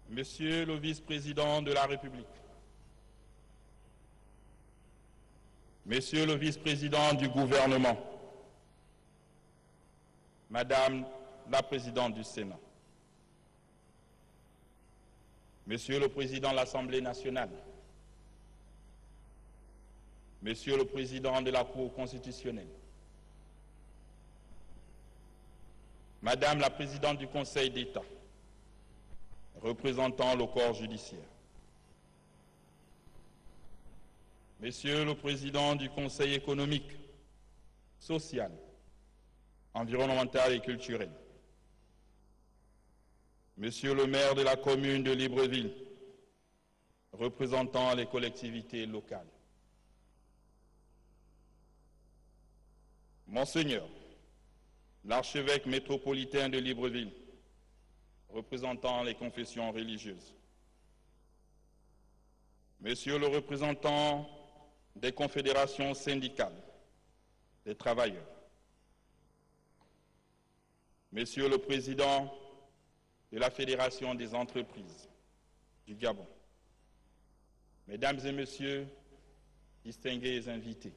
Monsieur le vice-président de la République, Monsieur le vice-président du gouvernement, Madame la présidente du Sénat, Monsieur le président de l'Assemblée nationale, Monsieur le président de la Cour constitutionnelle, Madame la présidente du Conseil d'État, représentant le corps judiciaire, Monsieur le président du Conseil économique, social, environnemental et culturel, Monsieur le maire de la commune de Libreville, représentant les collectivités locales, Monseigneur, l'archevêque métropolitain de Libreville, représentant les confessions religieuses, Monsieur le représentant des confédérations syndicales des travailleurs, Monsieur le président de la Fédération des entreprises du Gabon, Mesdames et Messieurs, distingués invités,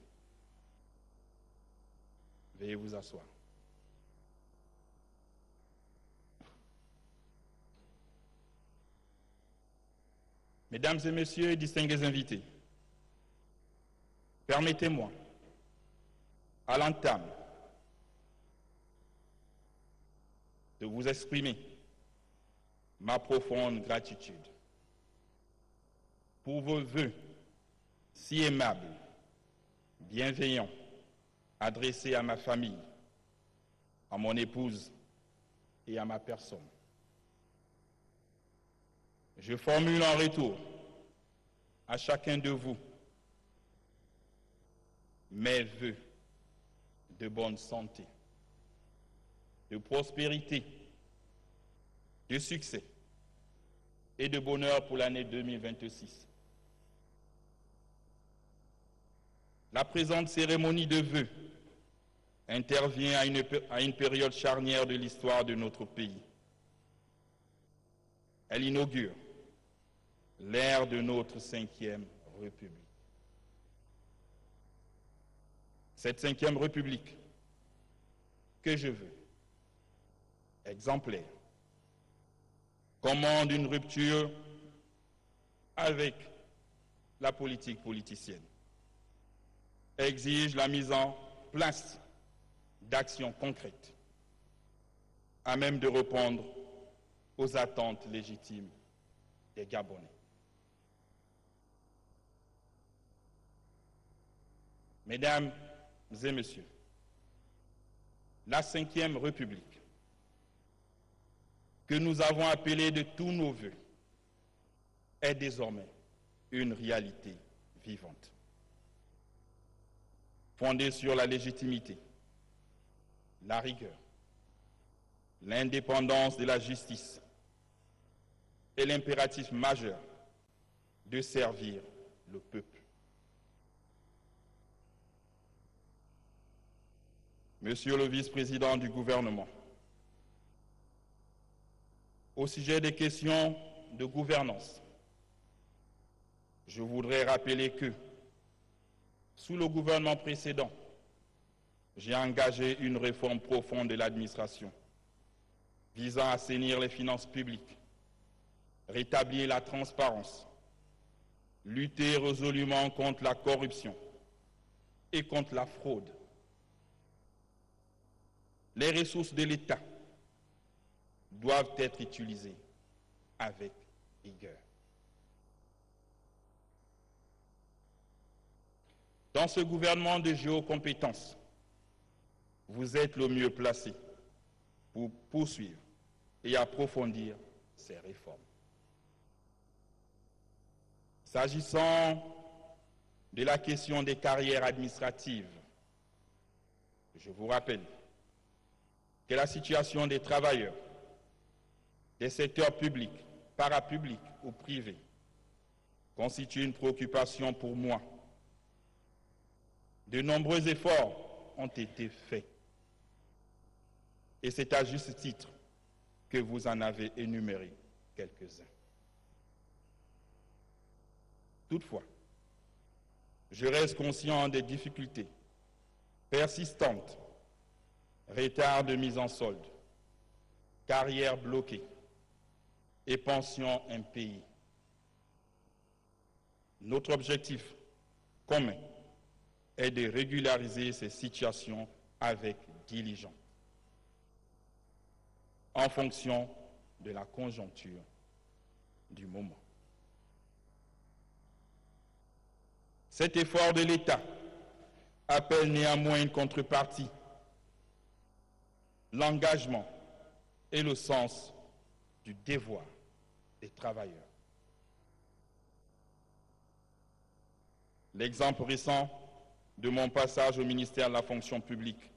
veuillez vous asseoir. Mesdames et Messieurs, distingués invités, permettez-moi, à l'entame, de vous exprimer ma profonde gratitude pour vos vœux si aimables, bienveillants, adressés à ma famille, à mon épouse et à ma personne. Je formule en retour à chacun de vous mes vœux de bonne santé, de prospérité, de succès et de bonheur pour l'année 2026. La présente cérémonie de vœux intervient à une période charnière de l'histoire de notre pays. Elle inaugure l'ère de notre 5e République. Cette 5e République que je veux, exemplaire, commande une rupture avec la politique politicienne, exige la mise en place d'actions concrètes à même de répondre aux attentes légitimes des Gabonais. Mesdames et Messieurs, la 5e République, que nous avons appelée de tous nos vœux, est désormais une réalité vivante, fondée sur la légitimité, la rigueur, l'indépendance de la justice et l'impératif majeur de servir le peuple. Monsieur le vice-président du gouvernement, au sujet des questions de gouvernance, je voudrais rappeler que, sous le gouvernement précédent, j'ai engagé une réforme profonde de l'administration visant à assainir les finances publiques, rétablir la transparence, lutter résolument contre la corruption et contre la fraude. Les ressources de l'État doivent être utilisées avec rigueur. Dans ce gouvernement de géocompétences, vous êtes le mieux placé pour poursuivre et approfondir ces réformes. S'agissant de la question des carrières administratives, je vous rappelle que la situation des travailleurs des secteurs publics, parapublics ou privés constitue une préoccupation pour moi. De nombreux efforts ont été faits et c'est à juste titre que vous en avez énuméré quelques-uns. Toutefois, je reste conscient des difficultés persistantes, retard de mise en solde, carrières bloquées et pensions impayées. Notre objectif commun est de régulariser ces situations avec diligence, en fonction de la conjoncture du moment. Cet effort de l'État appelle néanmoins une contrepartie, l'engagement et le sens du devoir des travailleurs. L'exemple récent de mon passage au ministère de la fonction publique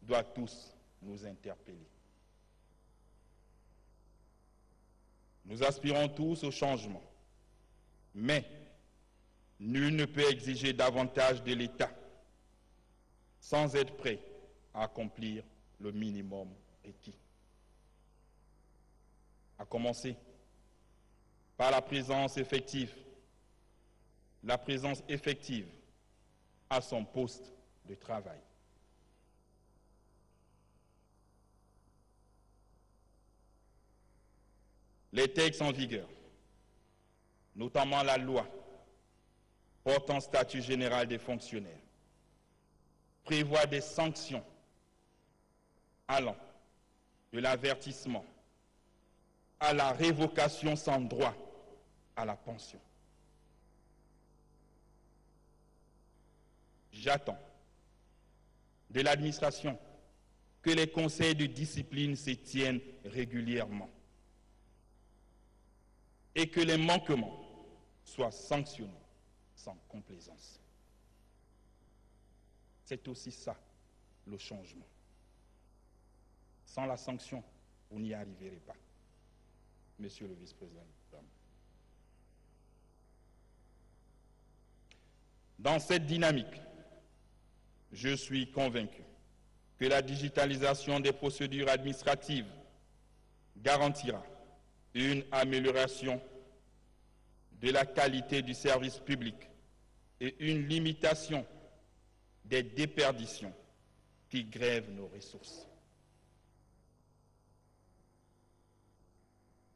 doit tous nous interpeller. Nous aspirons tous au changement, mais nul ne peut exiger davantage de l'État sans être prêt à accomplir le minimum requis. À commencer par la présence effective à son poste de travail. Les textes en vigueur, notamment la loi portant statut général des fonctionnaires, prévoient des sanctions allant de l'avertissement à la révocation sans droit à la pension. J'attends de l'administration que les conseils de discipline se tiennent régulièrement et que les manquements soient sanctionnés sans complaisance. C'est aussi ça, le changement. Sans la sanction, vous n'y arriverez pas, Monsieur le vice-président. Dans cette dynamique, je suis convaincu que la digitalisation des procédures administratives garantira une amélioration de la qualité du service public et une limitation des déperditions qui grèvent nos ressources.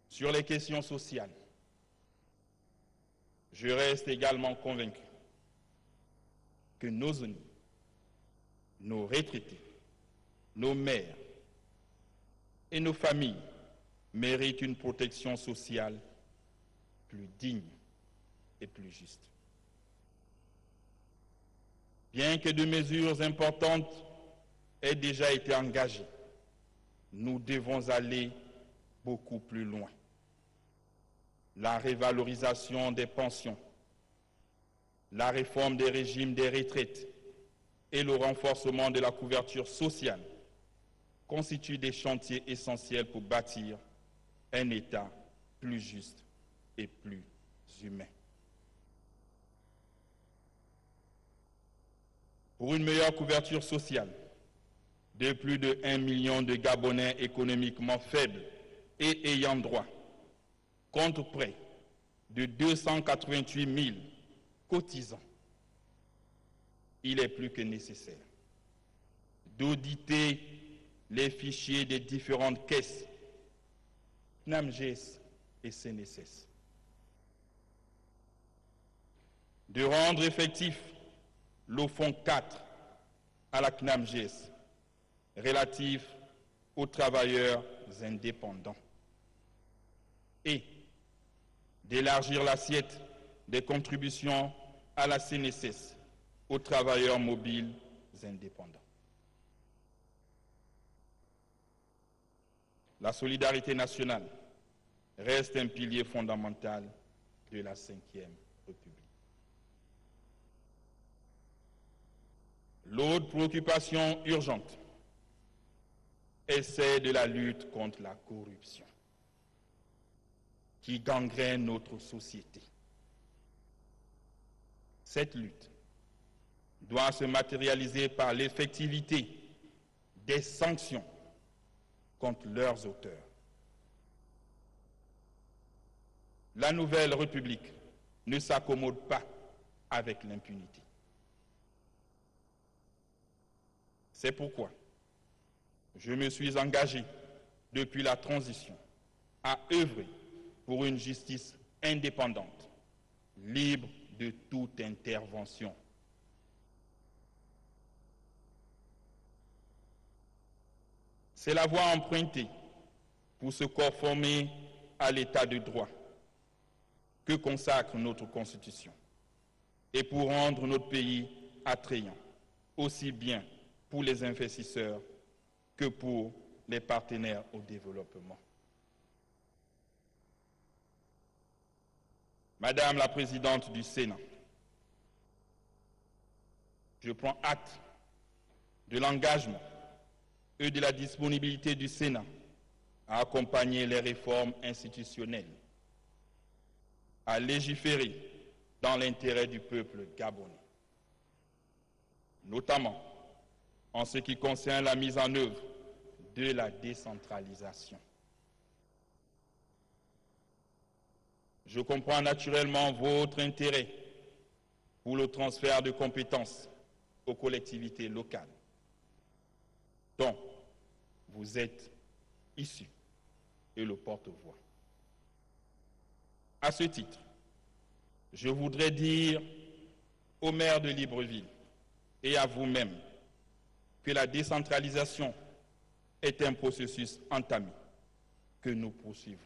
Sur les questions sociales, je reste également convaincu que nos aînés, nos retraités, nos mères et nos familles méritent une protection sociale plus digne et plus juste. Bien que de mesures importantes aient déjà été engagées, nous devons aller beaucoup plus loin. La révalorisation des pensions, la réforme des régimes des retraites et le renforcement de la couverture sociale constituent des chantiers essentiels pour bâtir un État plus juste et plus humain. Pour une meilleure couverture sociale de plus de 1 million de Gabonais économiquement faibles et ayant droit, contre près de 288 000 cotisants, il est plus que nécessaire d'auditer les fichiers des différentes caisses, CNAMGS et CNSS, de rendre effectif le fonds 4 à la CNAMGS relatif aux travailleurs indépendants et d'élargir l'assiette des contributions à la CNSS aux travailleurs mobiles indépendants. La solidarité nationale reste un pilier fondamental de la Ve République. L'autre préoccupation urgente est celle de la lutte contre la corruption qui gangrène notre société. Cette lutte doit se matérialiser par l'effectivité des sanctions contre leurs auteurs. La Nouvelle République ne s'accommode pas avec l'impunité. C'est pourquoi je me suis engagé depuis la transition à œuvrer pour une justice indépendante, libre de toute intervention. C'est la voie empruntée pour se conformer à l'état de droit que consacre notre Constitution et pour rendre notre pays attrayant, aussi bien pour les investisseurs que pour les partenaires au développement. Madame la Présidente du Sénat, je prends acte de l'engagement et de la disponibilité du Sénat à accompagner les réformes institutionnelles, à légiférer dans l'intérêt du peuple gabonais, notamment en ce qui concerne la mise en œuvre de la décentralisation. Je comprends naturellement votre intérêt pour le transfert de compétences aux collectivités locales, dont vous êtes issus et le porte-voix. À ce titre, je voudrais dire au maire de Libreville et à vous-même que la décentralisation est un processus entamé que nous poursuivons.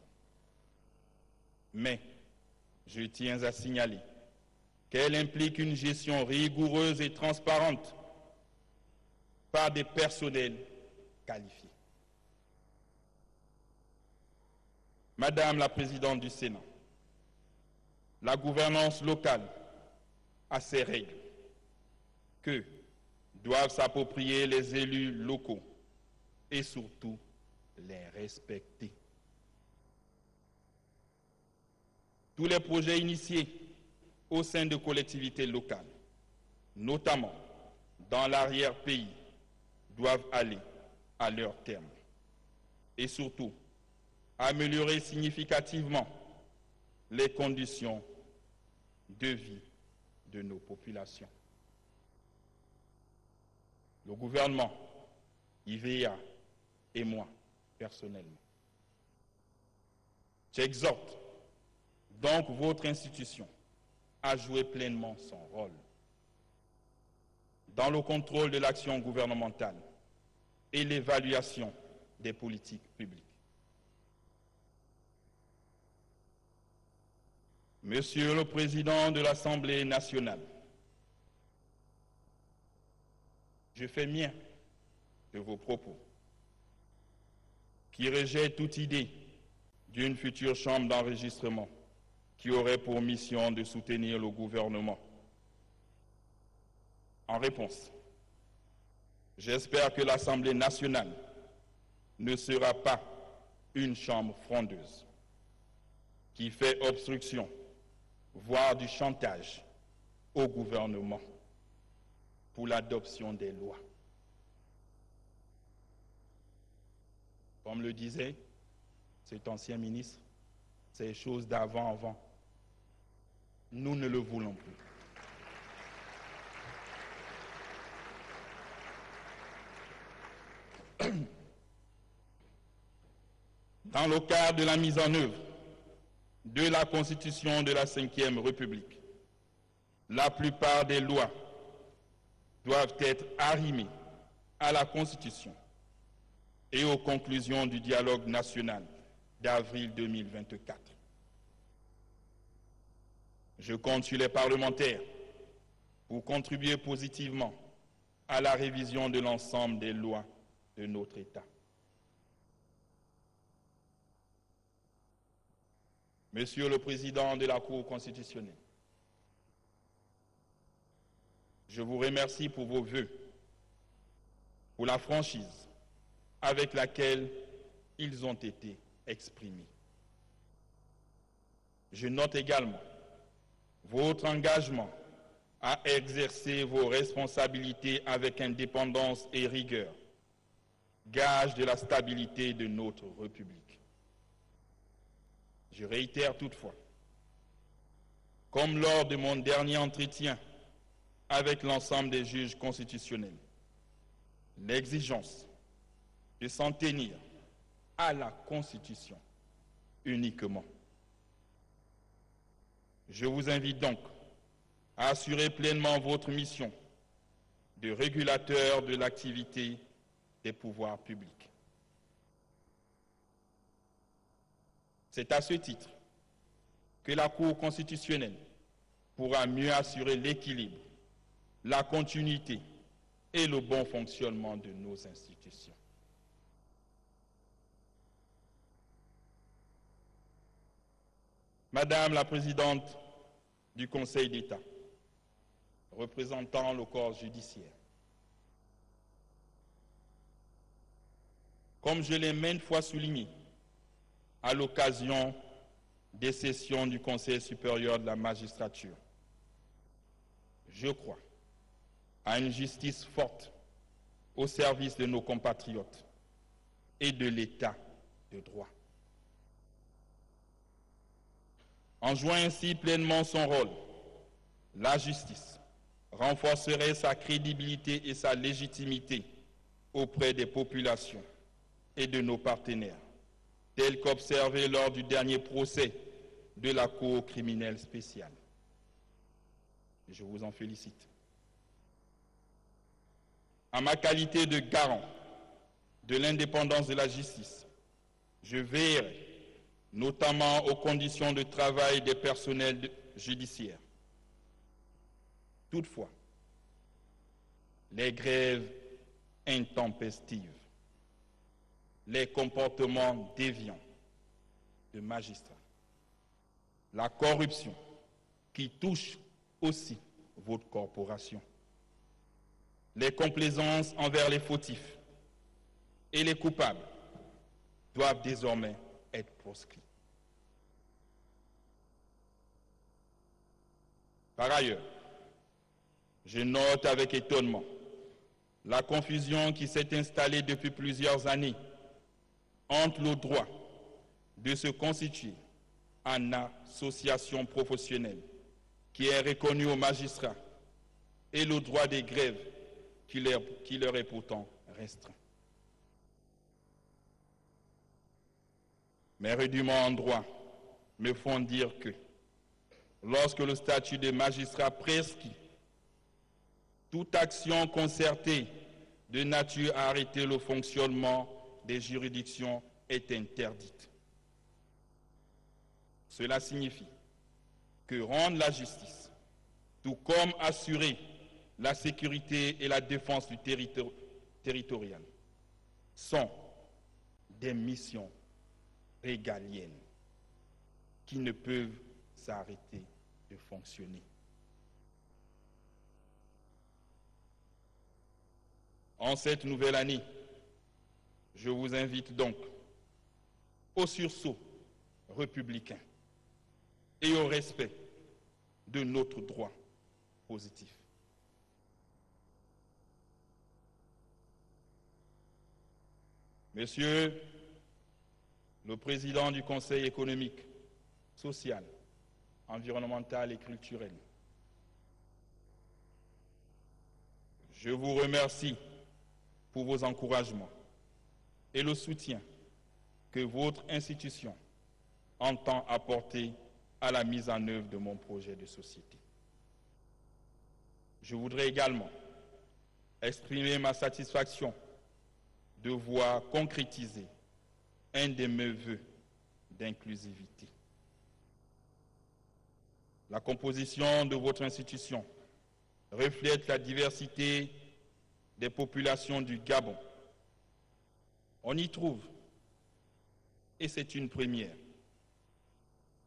Mais je tiens à signaler qu'elle implique une gestion rigoureuse et transparente par des personnels qualifiés. Madame la Présidente du Sénat, la gouvernance locale a ses règles que doivent s'approprier les élus locaux et surtout les respecter. Tous les projets initiés au sein de collectivités locales, notamment dans l'arrière-pays, doivent aller à leur terme et surtout améliorer significativement les conditions de vie de nos populations. Le gouvernement, IVA et moi, personnellement, j'exhorte donc votre institution à jouer pleinement son rôle dans le contrôle de l'action gouvernementale et l'évaluation des politiques publiques. Monsieur le Président de l'Assemblée nationale, je fais mien de vos propos qui rejettent toute idée d'une future chambre d'enregistrement qui aurait pour mission de soutenir le gouvernement. En réponse, j'espère que l'Assemblée nationale ne sera pas une chambre frondeuse qui fait obstruction, voire du chantage au gouvernement pour l'adoption des lois. Comme le disait cet ancien ministre, c'est chose d'avant. Nous ne le voulons plus. Dans le cadre de la mise en œuvre de la Constitution de la Ve République, la plupart des lois doivent être arrimées à la Constitution et aux conclusions du dialogue national d'avril 2024. Je compte sur les parlementaires pour contribuer positivement à la révision de l'ensemble des lois de notre État. Monsieur le Président de la Cour constitutionnelle, je vous remercie pour vos vœux, pour la franchise avec laquelle ils ont été exprimés. Je note également votre engagement à exercer vos responsabilités avec indépendance et rigueur, gage de la stabilité de notre République. Je réitère toutefois comme lors de mon dernier entretien avec l'ensemble des juges constitutionnels, l'exigence de s'en tenir à la Constitution uniquement. Je vous invite donc à assurer pleinement votre mission de régulateur de l'activité des pouvoirs publics. C'est à ce titre que la Cour constitutionnelle pourra mieux assurer l'équilibre, la continuité et le bon fonctionnement de nos institutions. Madame la Présidente du Conseil d'État, représentant le corps judiciaire, comme je l'ai maintes fois souligné à l'occasion des sessions du Conseil supérieur de la magistrature, je crois à une justice forte au service de nos compatriotes et de l'État de droit. En jouant ainsi pleinement son rôle, la justice renforcerait sa crédibilité et sa légitimité auprès des populations et de nos partenaires, tel qu'observé lors du dernier procès de la Cour criminelle spéciale. Je vous en félicite. En ma qualité de garant de l'indépendance de la justice, je veillerai notamment aux conditions de travail des personnels judiciaires. Toutefois, les grèves intempestives, les comportements déviants de magistrats, la corruption qui touche aussi votre corporation, les complaisances envers les fautifs et les coupables doivent désormais être proscrits. Par ailleurs, je note avec étonnement la confusion qui s'est installée depuis plusieurs années entre le droit de se constituer en association professionnelle qui est reconnu aux magistrats et le droit des grèves qui leur est pourtant restreint. Mes rudiments en droit me font dire que lorsque le statut de magistrat prescrit toute action concertée de nature à arrêter le fonctionnement des juridictions est interdite. Cela signifie que rendre la justice, tout comme assurer la sécurité et la défense du territorial, sont des missions régaliennes qui ne peuvent s'arrêter de fonctionner. En cette nouvelle année, je vous invite donc au sursaut républicain et au respect de notre droit positif. Monsieur le Président du Conseil économique, social, environnemental et culturel, je vous remercie pour vos encouragements et le soutien que votre institution entend apporter à la mise en œuvre de mon projet de société. Je voudrais également exprimer ma satisfaction de voir concrétiser un de mes vœux d'inclusivité. La composition de votre institution reflète la diversité des populations du Gabon. On y trouve, et c'est une première,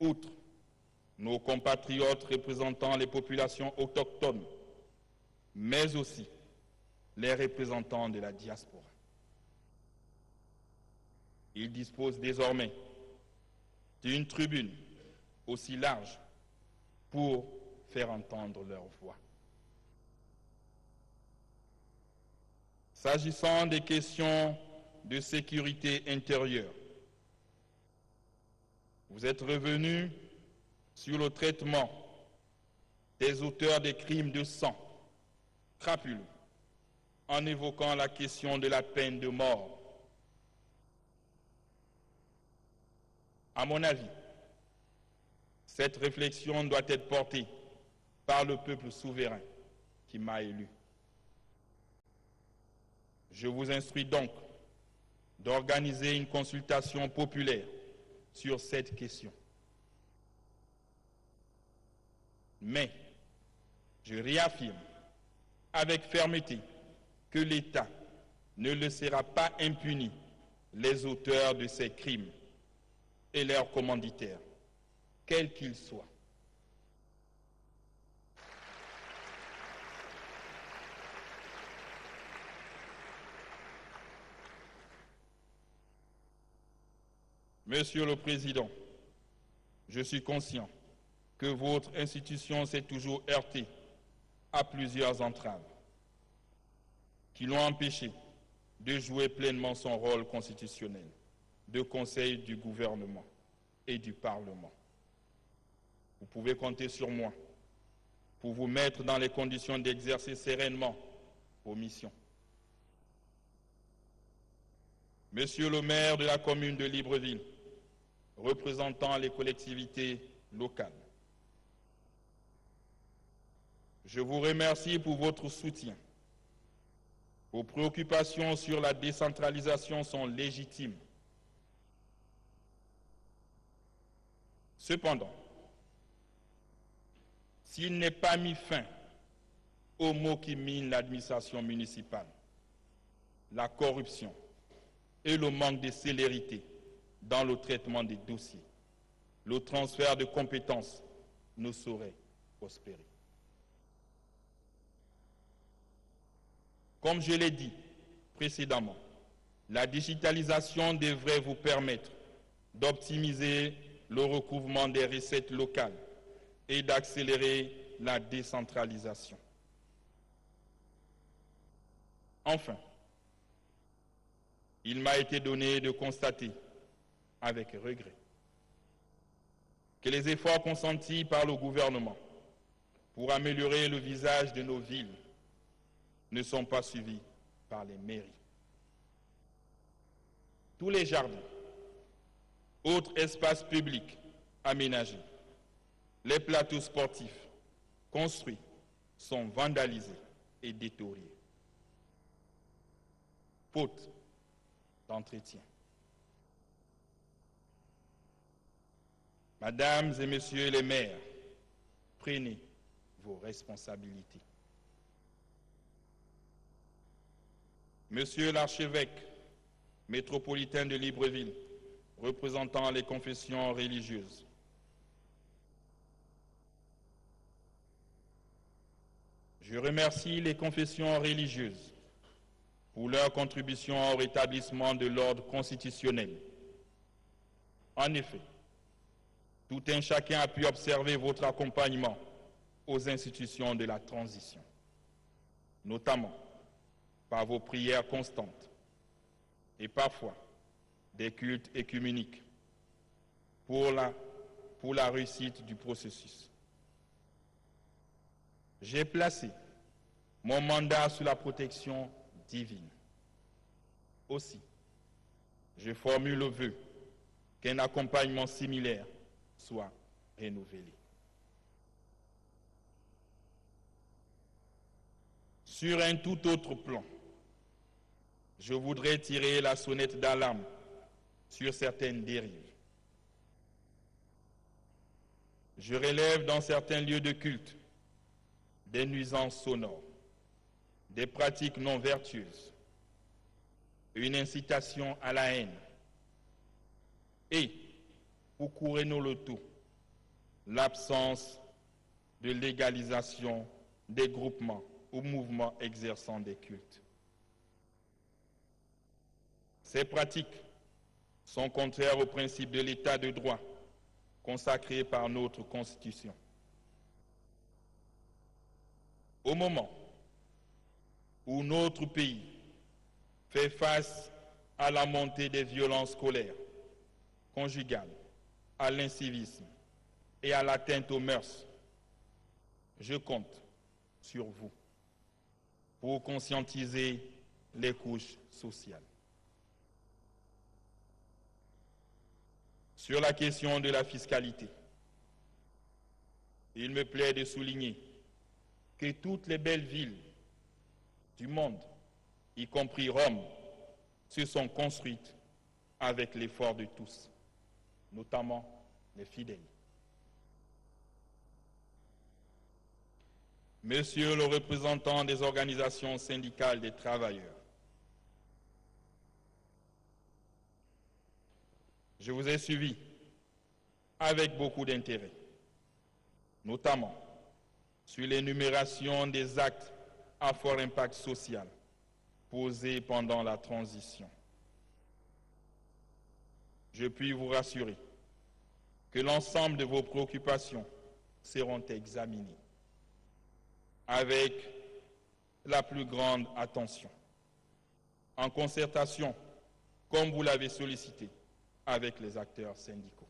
outre nos compatriotes représentant les populations autochtones, mais aussi les représentants de la diaspora. Ils disposent désormais d'une tribune aussi large pour faire entendre leur voix. S'agissant des questions de sécurité intérieure, vous êtes revenu sur le traitement des auteurs des crimes de sang crapuleux en évoquant la question de la peine de mort. À mon avis, cette réflexion doit être portée par le peuple souverain qui m'a élu. Je vous instruis donc d'organiser une consultation populaire sur cette question. Mais je réaffirme avec fermeté que l'État ne laissera pas impunis les auteurs de ces crimes et leurs commanditaires, quels qu'ils soient. Monsieur le Président, je suis conscient que votre institution s'est toujours heurtée à plusieurs entraves qui l'ont empêché de jouer pleinement son rôle constitutionnel de conseil du gouvernement et du Parlement. Vous pouvez compter sur moi pour vous mettre dans les conditions d'exercer sereinement vos missions. Monsieur le maire de la commune de Libreville, représentant les collectivités locales, je vous remercie pour votre soutien. Vos préoccupations sur la décentralisation sont légitimes. Cependant, s'il n'est pas mis fin aux maux qui minent l'administration municipale, la corruption et le manque de célérité dans le traitement des dossiers, le transfert de compétences ne saurait prospérer. Comme je l'ai dit précédemment, la digitalisation devrait vous permettre d'optimiser le recouvrement des recettes locales et d'accélérer la décentralisation. Enfin, il m'a été donné de constater avec regret que les efforts consentis par le gouvernement pour améliorer le visage de nos villes ne sont pas suivis par les mairies. Tous les jardins, autres espaces publics aménagés, les plateaux sportifs construits sont vandalisés et détériorés. Faute d'entretien. Mesdames et messieurs les maires, prenez vos responsabilités. Monsieur l'archevêque métropolitain de Libreville, représentant les confessions religieuses, je remercie les confessions religieuses pour leur contribution au rétablissement de l'ordre constitutionnel. En effet, tout un chacun a pu observer votre accompagnement aux institutions de la transition, notamment par vos prières constantes et parfois des cultes écuméniques pour la réussite du processus. J'ai placé mon mandat sous la protection divine. Aussi, je formule le vœu qu'un accompagnement similaire soit renouvelé. Sur un tout autre plan, je voudrais tirer la sonnette d'alarme sur certaines dérives. Je relève dans certains lieux de culte des nuisances sonores, des pratiques non vertueuses, une incitation à la haine et, pour couronner le tout, l'absence de légalisation des groupements ou mouvements exerçant des cultes. Ces pratiques sont contraires au principe de l'état de droit consacré par notre Constitution. Au moment où notre pays fait face à la montée des violences scolaires, conjugales, à l'incivisme et à l'atteinte aux mœurs, je compte sur vous pour conscientiser les couches sociales. Sur la question de la fiscalité, il me plaît de souligner que toutes les belles villes du monde, y compris Rome, se sont construites avec l'effort de tous, notamment les fidèles. Monsieur le représentant des organisations syndicales des travailleurs, je vous ai suivi avec beaucoup d'intérêt, notamment sur l'énumération des actes à fort impact social posés pendant la transition. Je puis vous rassurer que l'ensemble de vos préoccupations seront examinées avec la plus grande attention, en concertation, comme vous l'avez sollicité, avec les acteurs syndicaux.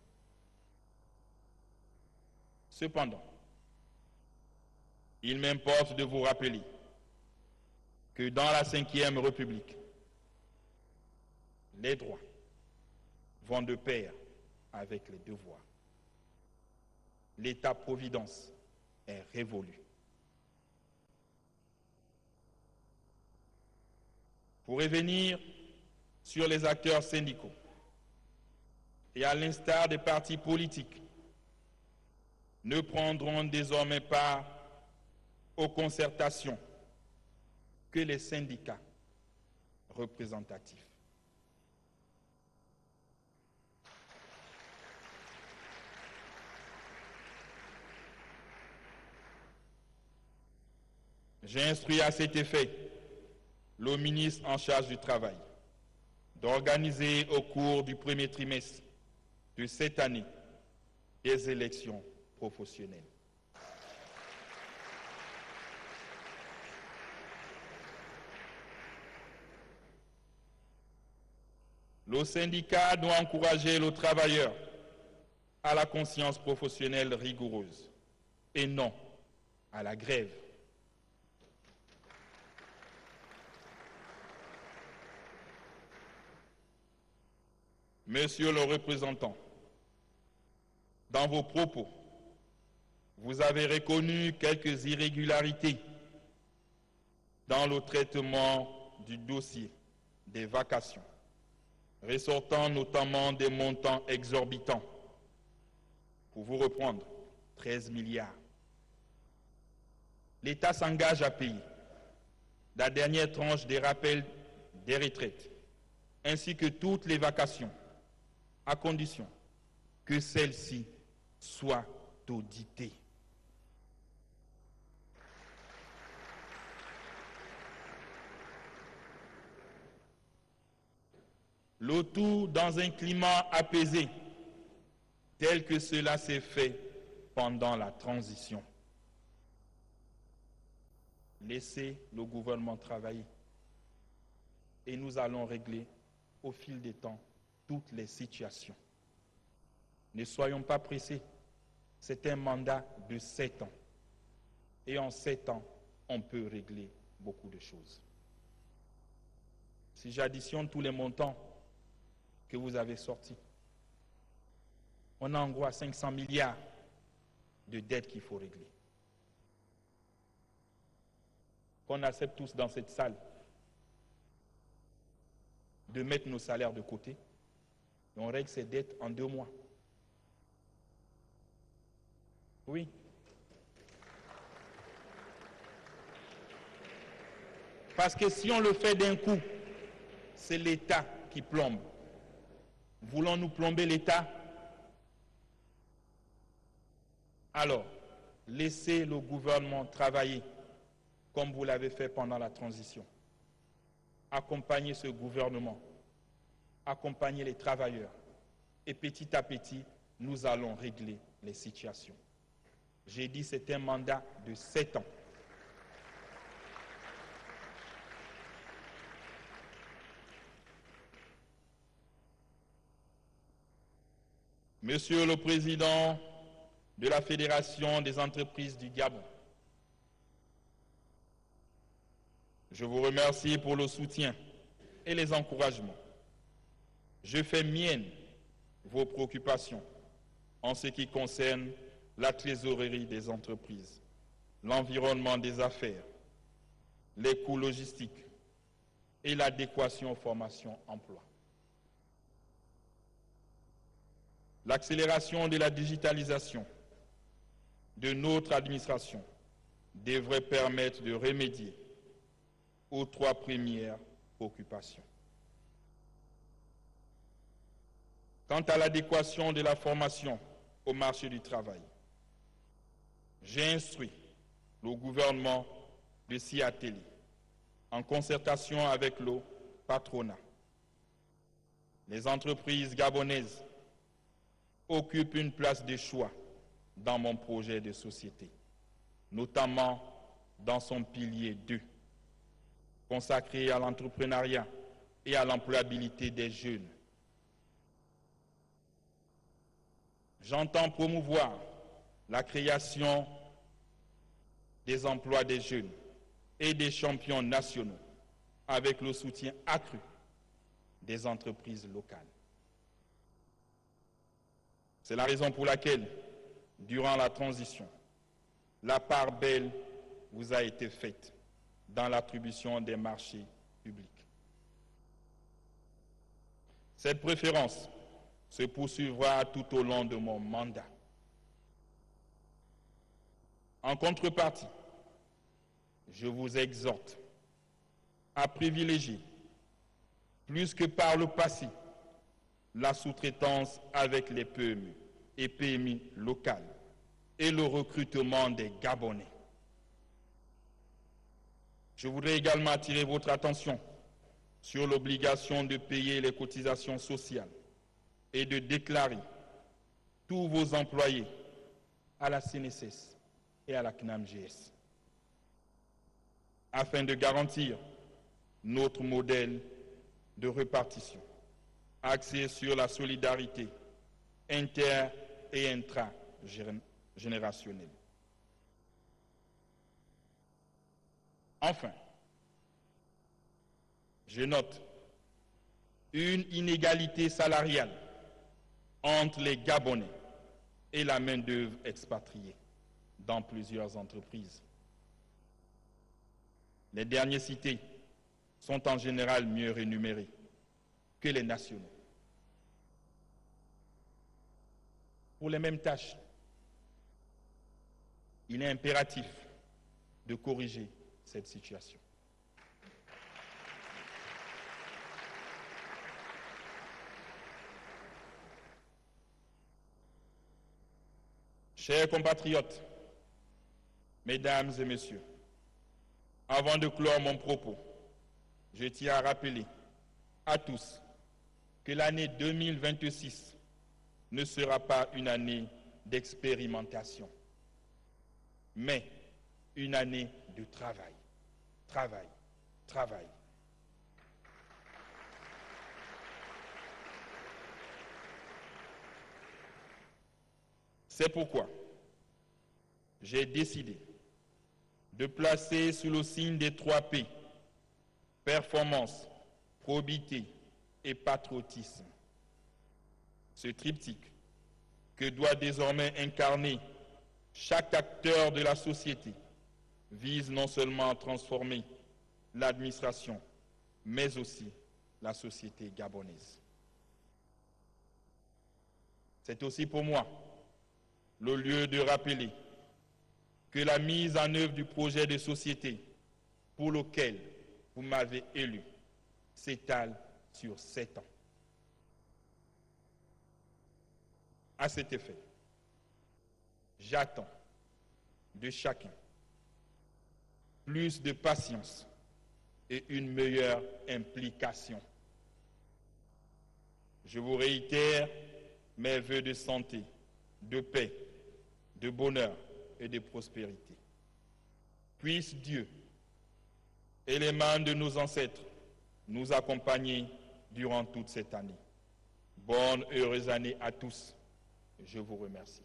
Cependant, il m'importe de vous rappeler que dans la Ve République, les droits vont de pair avec les devoirs. L'État-providence est révolu. Pour revenir sur les acteurs syndicaux, et à l'instar des partis politiques, ne prendront désormais part aux concertations que les syndicats représentatifs. J'ai instruit à cet effet le ministre en charge du Travail d'organiser au cours du premier trimestre de cette année des élections professionnelles. Le syndicat doit encourager le travailleur à la conscience professionnelle rigoureuse et non à la grève. Monsieur le représentant, dans vos propos, vous avez reconnu quelques irrégularités dans le traitement du dossier des vacations, ressortant notamment des montants exorbitants. Pour vous reprendre, 13 milliards. L'État s'engage à payer la dernière tranche des rappels des retraites, ainsi que toutes les vacations, à condition que celles-ci soient auditées. Le tout dans un climat apaisé, tel que cela s'est fait pendant la transition. Laissez le gouvernement travailler et nous allons régler au fil des temps toutes les situations. Ne soyons pas pressés, c'est un mandat de 7 ans. Et en 7 ans, on peut régler beaucoup de choses. Si j'additionne tous les montants que vous avez sortis, on a en gros 500 milliards de dettes qu'il faut régler. Qu'on accepte tous dans cette salle de mettre nos salaires de côté et on règle ces dettes en 2 mois. Oui. Parce que si on le fait d'un coup, c'est l'État qui plombe. Voulons-nous plomber l'État? Alors, laissez le gouvernement travailler comme vous l'avez fait pendant la transition. Accompagnez ce gouvernement, accompagnez les travailleurs et petit à petit, nous allons régler les situations. J'ai dit c'est un mandat de 7 ans. Monsieur le Président de la Fédération des entreprises du Gabon, Je vous remercie pour le soutien et les encouragements. Je fais mienne vos préoccupations en ce qui concerne la trésorerie des entreprises, l'environnement des affaires, les coûts logistiques et l'adéquation formation-emploi. L'accélération de la digitalisation de notre administration devrait permettre de remédier aux 3 premières préoccupations. Quant à l'adéquation de la formation au marché du travail, j'ai instruit le gouvernement de s'y atteler en concertation avec le patronat. Les entreprises gabonaises occupent une place de choix dans mon projet de société, notamment dans son pilier 2, consacré à l'entrepreneuriat et à l'employabilité des jeunes. J'entends promouvoir la création des emplois des jeunes et des champions nationaux avec le soutien accru des entreprises locales. C'est la raison pour laquelle, durant la transition, la part belle vous a été faite dans l'attribution des marchés publics. Cette préférence se poursuivra tout au long de mon mandat. En contrepartie, je vous exhorte à privilégier, plus que par le passé, la sous-traitance avec les PME et PMI locales et le recrutement des Gabonais. Je voudrais également attirer votre attention sur l'obligation de payer les cotisations sociales et de déclarer tous vos employés à la CNSS et à la CNAMGS, afin de garantir notre modèle de répartition axé sur la solidarité inter- et intragénérationnelle. Enfin, je note une inégalité salariale entre les Gabonais et la main-d'œuvre expatriée dans plusieurs entreprises. Les derniers cités sont en général mieux rémunérés que les nationaux. Pour les mêmes tâches, il est impératif de corriger cette situation. Chers compatriotes, mesdames et messieurs, avant de clore mon propos, je tiens à rappeler à tous que l'année 2026 ne sera pas une année d'expérimentation, mais une année de travail, travail, travail. C'est pourquoi j'ai décidé de placer sous le signe des 3 P, performance, probité et patriotisme, ce triptyque que doit désormais incarner chaque acteur de la société vise non seulement à transformer l'administration, mais aussi la société gabonaise. C'est aussi pour moi le lieu de rappeler que la mise en œuvre du projet de société pour lequel vous m'avez élu s'étale sur 7 ans. À cet effet, j'attends de chacun plus de patience et une meilleure implication. Je vous réitère mes vœux de santé, de paix, de bonheur et de prospérité. Puisse Dieu et les mains de nos ancêtres nous accompagner durant toute cette année. Bonne, heureuse année à tous. Je vous remercie.